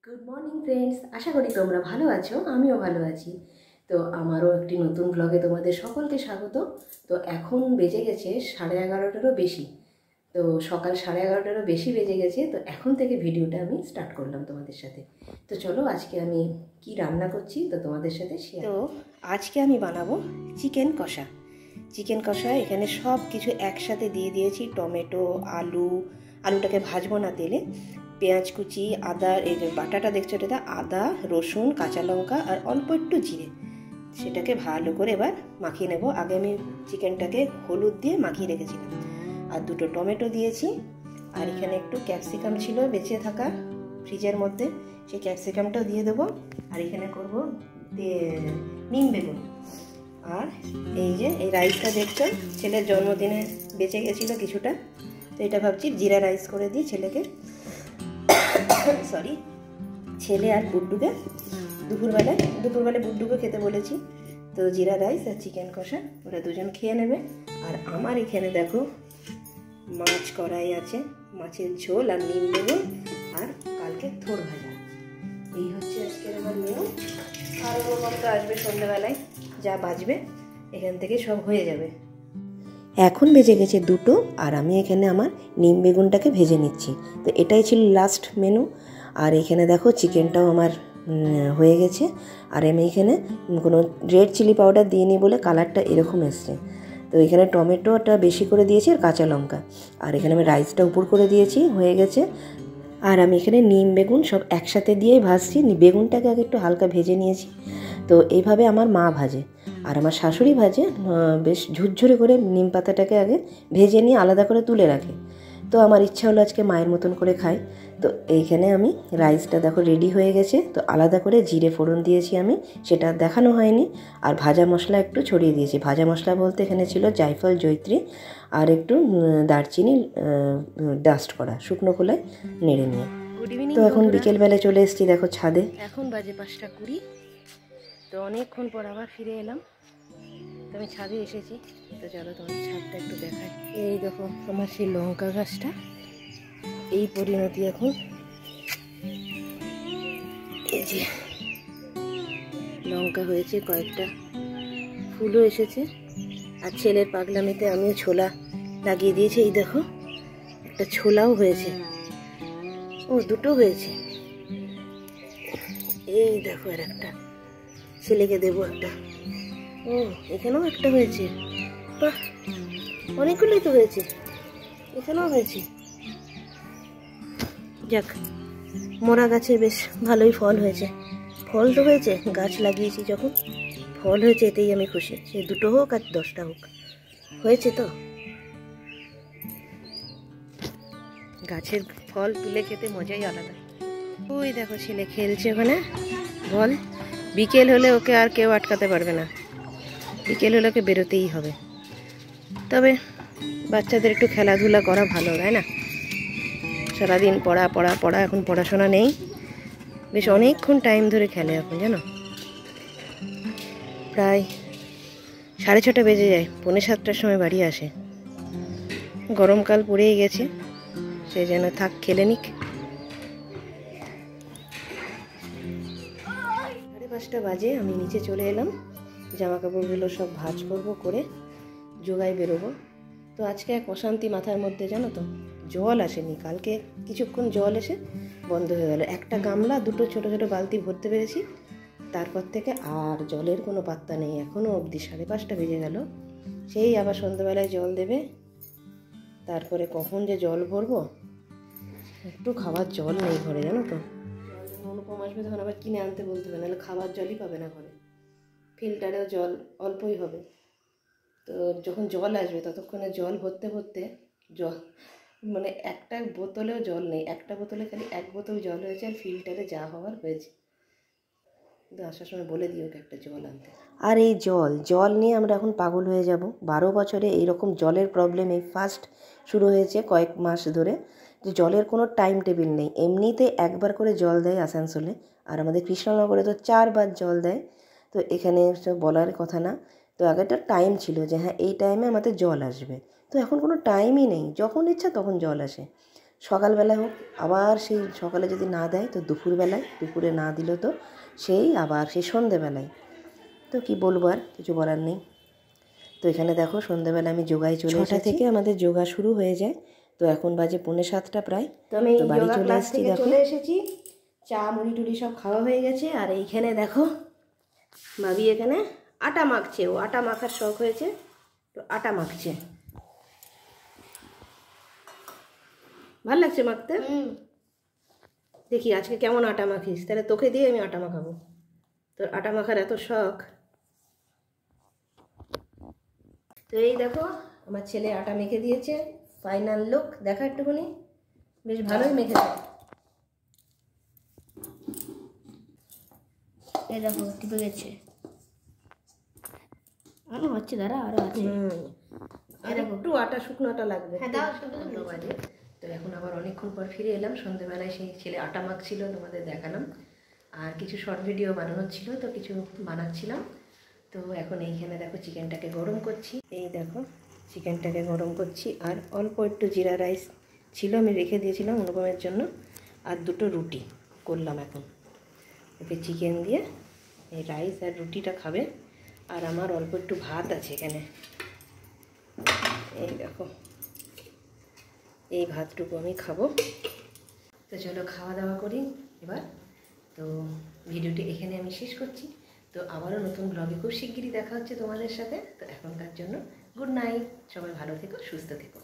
Good morning friends, আশা করি তোমরা ভালো আছো। আমিও ভালো আছি। তো আমারও একটি নতুন ব্লগে তোমাদের সকলকে স্বাগত। তো এখন বেজে গেছে 11:30টারও বেশি। তো সকাল 11:30টারও বেশি বেজে গেছে। তো এখন থেকে ভিডিওটা আমি স্টার্ট করলাম তোমাদের সাথে। তো চলো আজকে আমি কি রান্না করছি তো তোমাদের সাথে শেয়ার। তো আজকে আমি বানাবো চিকেন কষা। চিকেন কষা এখানে সব কিছু একসাথে দিয়ে দিয়েছি। টমেটো, আলুটাকে ভাজবো না তেলে, পেঁয়াজ কুচি, আদা, এই যে বাটাটা দেখছো এটা আদা, রসুন, কাঁচা লঙ্কা আর অল্প একটু জিরে, সেটাকে ভালো করে এবার মাখিয়ে নেব। আগে আমি চিকেনটাকে হলুদ দিয়ে মাখিয়ে রেখেছিলাম। আর দুটো টমেটো দিয়েছি। আর এখানে একটু ক্যাপসিকাম ছিল বেঁচে থাকা ফ্রিজের মধ্যে, সেই ক্যাপসিকামটাও দিয়ে দেবো। আর এখানে করব নিম বেগুন। আর এই যে এই রাইসটা দেখছো, ছেলের জন্মদিনে বেঁচে গেছিলো কিছুটা, তো এটা ভাবছি জিরা রাইস করে দিই ছেলেকে, সরি ছেলে আর বুড্ডুকে দুপুরবেলায় বুড্ডুকে খেতে বলেছি। তো জিরা রাইস আর চিকেন কষা ওরা দুজন খেয়ে নেবে। আর আমার এখানে দেখো মাছ কড়াই আছে, মাছের ঝোল আর নিম বেগুন আর কালকে থোড় ভাজা। এই হচ্ছে আজকের আমার মেনু। আর ওরকম তো আসবে সন্ধ্যাবেলায়, যা বাজবে এখান থেকে সব হয়ে যাবে। এখন বেজে গেছে 2টো, আর আমি এখানে আমার নিম বেগুনটাকে ভেজে নিচ্ছি। তো এটাই ছিল লাস্ট মেনু। আর এখানে দেখো চিকেনটাও আমার হয়ে গেছে। আর আমি এখানে কোনো রেড চিলি পাউডার দিইনি বলে কালারটা এরকম এসছে। তো এখানে টমেটোটা বেশি করে দিয়েছি আর কাঁচা লঙ্কা। আর এখানে আমি রাইসটা উপর করে দিয়েছি, হয়ে গেছে। আর আমি এখানে নিম বেগুন সব একসাথে দিয়েই ভাজছি। বেগুনটাকে আগে একটু হালকা ভেজে নিয়েছি। তো এইভাবে আমার মা ভাজে আর আমার শাশুড়ি ভাজে বেশ ঝুরঝুরে করে। নিম পাতাটাকে আগে ভেজে নিয়ে আলাদা করে তুলে রাখে। তো আমার ইচ্ছা হলো আজকে মায়ের মতন করে খাই। তো এইখানে আমি রাইসটা দেখো রেডি হয়ে গেছে। তো আলাদা করে জিরে ফোড়ন দিয়েছি আমি, সেটা দেখানো হয়নি। আর ভাজা মশলা একটু ছড়িয়ে দিয়েছি। ভাজা মশলা বলতে এখানে ছিল জায়ফল, জয়িত্রী আর একটু দারচিনি ডাস্ট করা, শুকনো খোলায় নেড়ে নিয়ে। Good evening. তো এখন বিকেলবেলা চলে এসেছি দেখো ছাদে। এখন বাজে 5:20। তো অনেকক্ষণ পর আবার ফিরে এলাম। তো আমি ছাদে এসেছি। তো চলো তোমার ছাদটা একটু দেখাই। এই দেখো আমার সেই লঙ্কা গাছটা, এই পরিণতি এখন। এই যে লঙ্কা হয়েছে, কয়েকটা ফুলও এসেছে। আর ছেলের পাগলামিতে আমিও ছোলা লাগিয়ে দিয়েছি। এই দেখো একটা ছোলাও হয়েছে, ও দুটো হয়েছে। এই দেখো আর একটা, ছেলেকে দেবো একটা। ও এখানেও একটা হয়েছে, বাহ অনেকগুলোই তো হয়েছে, এখানেও হয়েছে। যাক, মোরা গাছে বেশ ভালোই ফল হয়েছে। ফল তো হয়েছে, গাছ লাগিয়েছি যখন ফল হয়েছে এতেই আমি খুশি। সে 2টো হোক আর 10টা হোক, হয়েছে তো। গাছের ফল তুলে খেতে মজাই আলাদা। ওই দেখো ছেলে খেলছে ওখানে বল। বিকেল হলে ওকে আর কেউ আটকাতে পারবে না, বিকেল হলে ওকে বেরোতেই হবে। তবে বাচ্চাদের একটু খেলাধুলা করা ভালো, তাই না? সারাদিন পড়া পড়া পড়া, এখন পড়াশোনা নেই, বেশ অনেকক্ষণ টাইম ধরে খেলে এখন, জানো। প্রায় 6:30 বেজে যায়, 6:45টার সময় বাড়ি আসে। গরমকাল পড়েই গেছে, সে যেন থাক খেলে নিক। 5:30 বাজে আমি নিচে চলে এলাম। জামা কাপড়গুলো সব ভাঁজ করবো, করে জোগায় বেরোবো। তো আজকে এক অশান্তি মাথার মধ্যে, জানো তো। জল আসেনি কালকে, কিছুক্ষণ জল এসে বন্ধ হয়ে গেল। একটা গামলা, 2টো ছোটো ছোটো বালতি ভরতে পেরেছি, তারপর থেকে আর জলের কোনো পাত্তা নেই এখনও অবধি। 5:30 বেজে গেল। সেই আবার সন্ধ্যাবেলায় জল দেবে, তারপরে কখন যে জল ভরবো। একটু খাবার জল নেই ঘরে, জানো তো। অনুপম আসবে তখন আবার কিনে আনতে বলতে হবে, নাহলে খাবার জলই পাবে না ঘরে। ফিল্টারেও জল অল্পই হবে। তো যখন জল আসবে ততক্ষণে জল ভরতে ভরতে জল মানে একটা বোতলেও জল নেই। একটা বোতলে খালি 1 বোতল জল হয়েছে, আর ফিল্টারে যা হওয়ার হয়েছে। কিন্তু আসার সময় বলে দিই ওকে একটা জল আনতে। আর এই জল নিয়ে আমরা এখন পাগল হয়ে যাব। 12 বছরে এইরকম জলের প্রবলেম এই ফার্স্ট শুরু হয়েছে কয়েক মাস ধরে, যে জলের কোনো টাইম টেবিল নেই। এমনিতে 1বার করে জল দেয় আসানসোলে, আর আমাদের কৃষ্ণনগরে তো 4বার জল দেয়। তো এখানে বলার কথা না। তো আগে একটা টাইম ছিল যে হ্যাঁ এই টাইমে আমাদের জল আসবে। তো এখন কোনো টাইমই নেই, যখন ইচ্ছা তখন জল আসে। সকালবেলা হোক, আবার সেই সকালে যদি না দেয় তো দুপুরবেলায়, দুপুরে না দিল তো সেই আবার সেই সন্ধেবেলায়। তো কি বলবো, আর কিছু বলার নেই। তো এখানে দেখো সন্ধেবেলা আমি যোগায় চলে এসেছি। 6টা থেকে আমাদের যোগা শুরু হয়ে যায়। তো এখন বাজে 6:45 প্রায়। তো আমি বাড়ি চলে এসেছি, চলে এসেছি। চা মুড়ি টুড়ি সব খাওয়া হয়ে গেছে। আর এইখানে দেখো ভাবি এখানে আটা মাখছে, ও আটা মাখার শখ হয়েছে তো আটা মাখছে। ভাল লাগছে মাখতে? দেখি আজকে কেমন আটা মাখিস, তাহলে তোকে দিয়ে আমি আটা মাখাবো। তোর আটা মাখার এত শখ। তো এই দেখো আমার ছেলে আটা মেখে দিয়েছে, ফাইনাল লুক দেখা একটুখানি। বেশ ভালোই মেখেছে। এই দেখো টিপে গেছে, আরো হচ্ছে, দাঁড়া আরো আছে। আর একটু আটা, শুকনো আটা লাগবে। তো এখন আবার অনেকক্ষণ পর ফিরে এলাম। সন্ধ্যেবেলায় সেই ছেলে আটা মাখছিল, তোমাদের দেখালাম। আর কিছু শর্ট ভিডিও বানানোর ছিল, তো কিছু বানাচ্ছিলাম। তো এখন এইখানে দেখো চিকেনটাকে গরম করছি। এই দেখো চিকেনটাকে গরম করছি। আর অল্প একটু জিরা রাইস ছিল, আমি রেখে দিয়েছিলাম অনুপমের জন্য। আর 2টো রুটি করলাম এখন। ওকে চিকেন দিয়ে এই রাইস আর রুটিটা খাবে। আর আমার অল্প একটু ভাত আছে এখানে, এই দেখো এই ভাতটুকু আমি খাবো। তো চলো খাওয়া দাওয়া করি এবার। তো ভিডিওটি এখানে আমি শেষ করছি। তো আবারও নতুন ব্লগে খুব শিগগিরই দেখা হচ্ছে তোমাদের সাথে। তো এখনকার জন্য গুড নাইট, সবাই ভালো থেকো, সুস্থ থেকো।